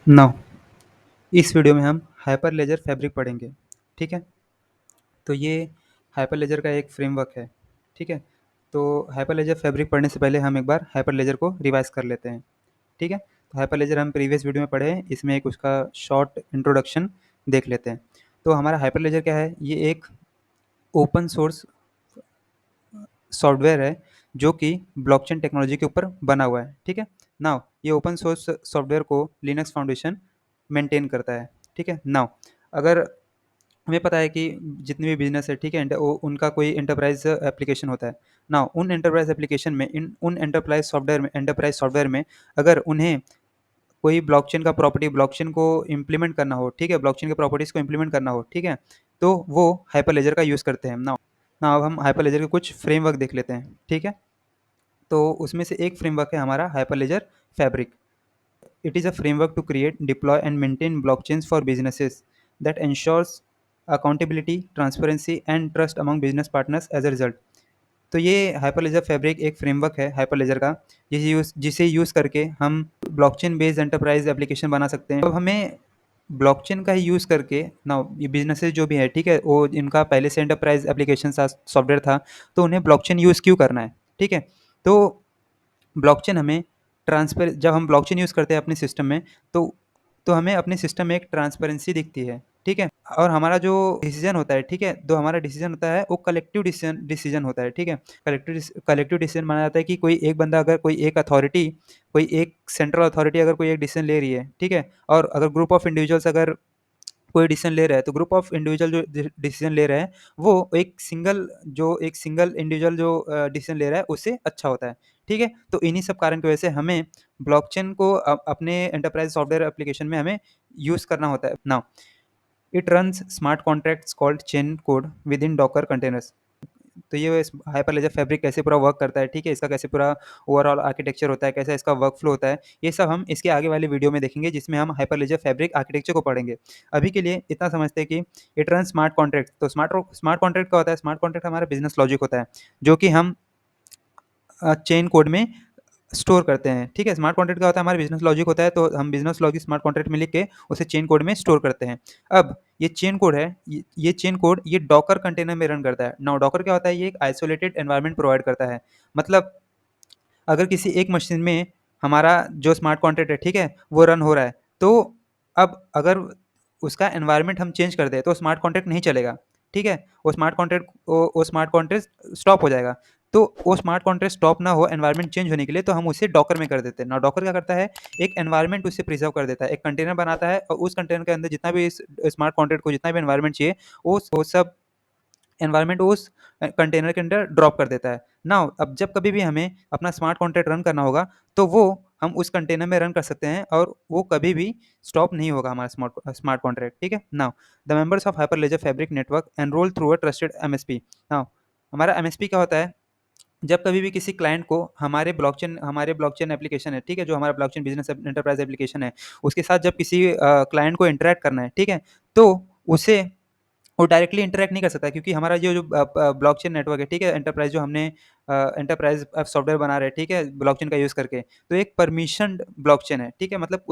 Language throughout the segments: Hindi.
नाउ इस वीडियो में हम हाइपरलेजर फैब्रिक पढ़ेंगे। ठीक है, तो ये हाइपरलेजर का एक फ्रेमवर्क है। ठीक है, तो हाइपरलेजर फैब्रिक पढ़ने से पहले हम एक बार हाइपरलेजर को रिवाइज कर लेते हैं। ठीक है, तो हाइपरलेजर हम प्रीवियस वीडियो में पढ़े हैं, इसमें एक उसका शॉर्ट इंट्रोडक्शन देख लेते हैं। तो हमारा हाइपरलेजर क्या है? ये एक ओपन सोर्स सॉफ्टवेयर है जो कि ब्लॉकचेन टेक्नोलॉजी के ऊपर बना हुआ है। ठीक है, नाउ ये ओपन सोर्स सॉफ्टवेयर को लिनक्स फाउंडेशन मेंटेन करता है। ठीक है, नाउ अगर हमें पता है कि जितने भी बिजनेस है, ठीक है, उनका कोई एंटरप्राइज एप्लीकेशन होता है ना। उन एंटरप्राइज एप्लीकेशन में उन एंटरप्राइज सॉफ्टवेयर में अगर उन्हें कोई ब्लॉकचेन का प्रॉपर्टी ब्लॉकचेन को इम्प्लीमेंट करना हो, ठीक है, ब्लॉकचेन के प्रॉपर्टीज को इम्प्लीमेंट करना हो, ठीक है, तो वो हाइपरलेजर का यूज़ करते हैं ना। अब हम हाइपरलेजर के कुछ फ्रेमवर्क देख लेते हैं। ठीक है, तो उसमें से एक फ्रेमवर्क है हमारा हाइपरलेजर fabric. It is a framework to create, deploy, and maintain blockchains for businesses that ensures accountability, transparency, and trust among business partners as a result. तो ये हाइपरलेजर फैब्रिक एक फ्रेमवर्क है हाइपरलेजर का, जिसे यूज़ करके हम ब्लॉकचेन बेस्ड एंटरप्राइज एप्लीकेशन बना सकते हैं। अब हमें ब्लॉकचेन का ही यूज़ करके ना, ये बिजनेसेस जो भी है, ठीक है, वो इनका पहले से एंटरप्राइज एप्लीकेशन सॉफ्टवेयर था, तो उन्हें ब्लॉकचेन यूज़ क्यों करना है? ठीक है, तो ब्लॉकचेन हमें ट्रांसपेर जब हम ब्लॉकचेन यूज़ करते हैं अपने सिस्टम में, तो हमें अपने सिस्टम में एक ट्रांसपेरेंसी दिखती है। ठीक है, और हमारा जो डिसीजन होता है, ठीक है, जो हमारा डिसीजन होता है वो कलेक्टिव डिसीजन होता है। ठीक है, कलेक्टिव डिसीजन माना जाता है कि कोई एक बंदा, अगर कोई एक सेंट्रल अथॉरिटी अगर कोई एक डिसीजन ले रही है, ठीक है, और अगर ग्रुप ऑफ इंडिविजुअल्स अगर कोई डिसीजन ले रहा है, तो ग्रुप ऑफ इंडिविजुअल जो डिसीजन ले रहा है, वो एक सिंगल इंडिविजुअल जो डिसीजन ले रहा है उससे अच्छा होता है। ठीक है, तो इन्हीं सब कारण की वजह से हमें ब्लॉकचेन को अपने एंटरप्राइज सॉफ्टवेयर एप्लीकेशन में हमें यूज़ करना होता है। Now it runs smart contracts called chain code with in Docker containers. तो ये हाइपरलेजर फैब्रिक कैसे पूरा वर्क करता है, ठीक है, इसका कैसे पूरा ओवरऑल आर्किटेक्चर होता है, कैसा इसका वर्क फ्लो होता है, ये सब हम इसके आगे वाले वीडियो में देखेंगे, जिसमें हम हाइपरलेजर फैब्रिक आर्किटेक्चर को पढ़ेंगे। अभी के लिए इतना समझते हैं कि इट रन स्मार्ट कॉन्ट्रैक्ट। तो स्मार्ट कॉन्ट्रैक्ट क्या होता है? स्मार्ट कॉन्ट्रैक्ट हमारा बिजनेस लॉजिक होता है, जो कि हम चेन कोड में स्टोर करते हैं। ठीक है, स्मार्ट कॉन्ट्रैक्ट क्या होता है? हमारा बिजनेस लॉजिक होता है, तो हम बिजनेस लॉजिक स्मार्ट कॉन्ट्रैक्ट में लिख के उसे चेन कोड में स्टोर करते हैं। अब ये चेन कोड है, ये चेन कोड ये डॉकर कंटेनर में रन करता है। नाउ डॉकर क्या होता है? ये एक आइसोलेटेड एनवायरनमेंट प्रोवाइड करता है। मतलब अगर किसी एक मशीन में हमारा जो स्मार्ट कॉन्ट्रैक्ट है, ठीक है, वो रन हो रहा है, तो अब अगर उसका एनवायरनमेंट हम चेंज कर दें तो स्मार्ट कॉन्ट्रैक्ट नहीं चलेगा। ठीक है, वो स्मार्ट कॉन्ट्रैक्ट स्टॉप हो जाएगा। तो वो स्मार्ट कॉन्ट्रैक्ट स्टॉप ना हो एनवायरनमेंट चेंज होने के लिए, तो हम उसे डॉकर में कर देते हैं ना। डॉकर क्या करता है? एक एनवायरनमेंट उससे प्रिजर्व कर देता है, एक कंटेनर बनाता है, और उस कंटेनर के अंदर जितना भी इस स्मार्ट कॉन्ट्रैक्ट को जितना भी एनवायरनमेंट चाहिए, वो सब एनवायरनमेंट उस कंटेनर के अंदर ड्रॉप कर देता है। नाउ अब जब कभी भी हमें अपना स्मार्ट कॉन्ट्रैक्ट रन करना होगा, तो वो हम उस कंटेनर में रन कर सकते हैं, और वो कभी भी स्टॉप नहीं होगा हमारा स्मार्ट कॉन्ट्रैक्ट। ठीक है, now the members of Hyperledger Fabric network enrol through a trusted MSP. Now हमारा एमएसपी क्या होता है? जब कभी भी किसी क्लाइंट को हमारे ब्लॉकचेन एप्लीकेशन है, ठीक है, जो हमारा ब्लॉकचेन बिजनेस एंटरप्राइज एप्लीकेशन है, उसके साथ जब किसी क्लाइंट को इंटरेक्ट करना है, ठीक है, तो उसे वो डायरेक्टली इंटरैक्ट नहीं कर सकता, क्योंकि हमारा ये जो ब्लॉकचेन नेटवर्क है, ठीक है, एंटरप्राइज जो हमने एंटरप्राइज सॉफ्टवेयर बना रहे हैं, ठीक है, ब्लॉकचेन का यूज़ करके, तो एक परमिशन्ड ब्लॉकचेन है। ठीक है, मतलब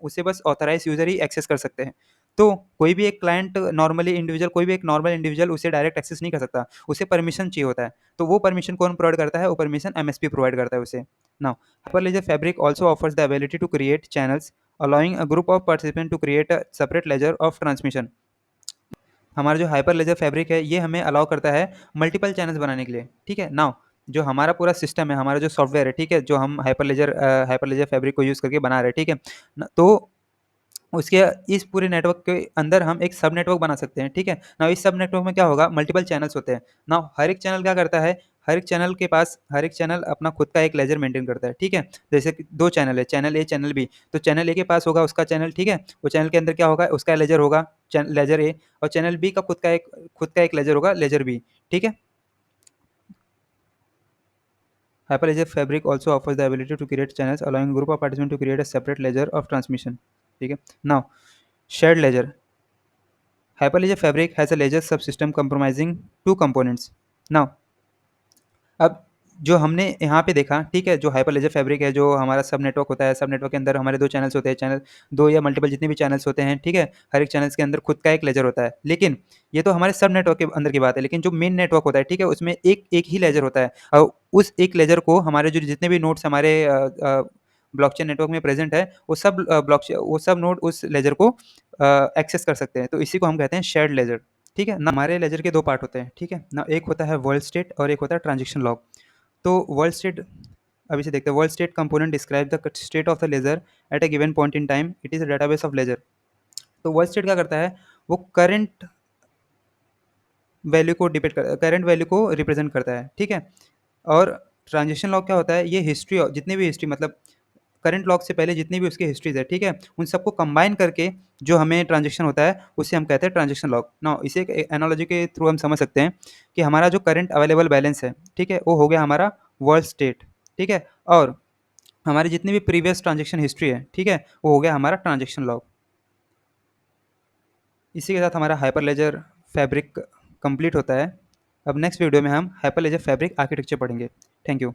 उसे बस ऑथराइज यूजर ही एक्सेस कर सकते हैं। तो कोई भी एक क्लाइंट नॉर्मली इंडिविजुअल कोई भी एक नॉर्मल इंडिविजुअल उसे डायरेक्ट एक्सेस नहीं कर सकता, उसे परमिशन चाहिए होता है। तो वो परमिशन कौन प्रोवाइड करता है? वो परमिशन एमएसपी प्रोवाइड करता है उसे। Now Hyperledger Fabric also offers the ability to create channels, allowing a group of participants to create a separate ledger of transmission। हमारा जो हाइपर लेजर फैब्रिक है, ये हमें अलाउ करता है मल्टीपल चैनल्स बनाने के लिए। ठीक है, नाउ जो हमारा पूरा सिस्टम है, हमारा जो सॉफ्टवेयर है, ठीक है, जो हम हाइपर लेजर फैब्रिक को यूज़ करके बना रहे हैं, ठीक है, तो उसके इस पूरे नेटवर्क के अंदर हम एक सब नेटवर्क बना सकते हैं। ठीक है, ना इस सब नेटवर्क में क्या होगा? मल्टीपल चैनल्स होते हैं ना। हर एक चैनल क्या करता है? हर एक चैनल अपना खुद का एक लेजर मेंटेन करता है। ठीक है, जैसे कि दो चैनल है, चैनल ए चैनल बी, तो चैनल ए के पास होगा उसका चैनल, ठीक है, वो चैनल के अंदर क्या होगा? उसका लेजर होगा, लेजर ए, और चैनल बी का खुद का एक लेजर होगा, लेजर बी। ठीक है, Hyperledger Fabric also offers the ability to create channels, allowing a group of participants to create a separate ledger of transmission. ठीक है, now shared ledger। Hyperledger Fabric has a ledger subsystem comprising two components. Now अब जो हमने यहाँ पे देखा, ठीक है, जो हाइपरलेजर फैब्रिक है, जो हमारा सब नेटवर्क होता है, सब नेटवर्क के अंदर हमारे 2 चैनल्स होते हैं, चैनल 2 या मल्टीपल जितने भी चैनल्स होते हैं, ठीक है? हर एक चैनल्स के अंदर खुद का एक लेजर होता है। लेकिन ये तो हमारे सब नेटवर्क के अंदर की बात है, लेकिन जो मेन नेटवर्क होता है, ठीक है? उसमें एक ही लेजर होता है और उस एक लेजर को हमारे जो जितने भी नोड्स हमारे ब्लॉकचेन नेटवर्क में प्रेज़ेंट है, वो सब नोड उस लेजर को एक्सेस कर सकते हैं। तो इसी को हम कहते हैं शेयर्ड लेजर, ठीक है? ना हमारे लेजर के 2 पार्ट होते हैं, ठीक है? ना एक होता है वर्ल्ड स्टेट और एक होता है ट्रांज़ैक्शन लॉग। तो वर्ल्ड स्टेट अब इसे देखते हैं। World state component describe the state of the ledger at a given point in time. It is a database of ledger. तो वर्ल्ड स्टेट क्या करता है, वो करंट वैल्यू को रिप्रेजेंट करता है, ठीक है? और ट्रांजेक्शन लॉग क्या होता है, ये हिस्ट्री जितनी भी हिस्ट्री मतलब करंट लॉग से पहले जितनी भी उसकी हिस्ट्रीज है, ठीक है, उन सबको कंबाइन करके जो हमें ट्रांजेक्शन होता है उसे हम कहते हैं ट्रांजेक्शन लॉग। नाउ इसे एक एनालॉजी के थ्रू हम समझ सकते हैं कि हमारा जो करंट अवेलेबल बैलेंस है, ठीक है, वो हो गया हमारा वर्ल्ड स्टेट, ठीक है, और हमारी जितनी भी प्रीवियस ट्रांजेक्शन हिस्ट्री है, ठीक है, वो हो गया हमारा ट्रांजेक्शन लॉग। इसी के साथ हमारा हाइपरलेजर फैब्रिक कंप्लीट होता है। अब नेक्स्ट वीडियो में हम हाइपरलेजर फैब्रिक आर्किटेक्चर पढ़ेंगे। Thank you.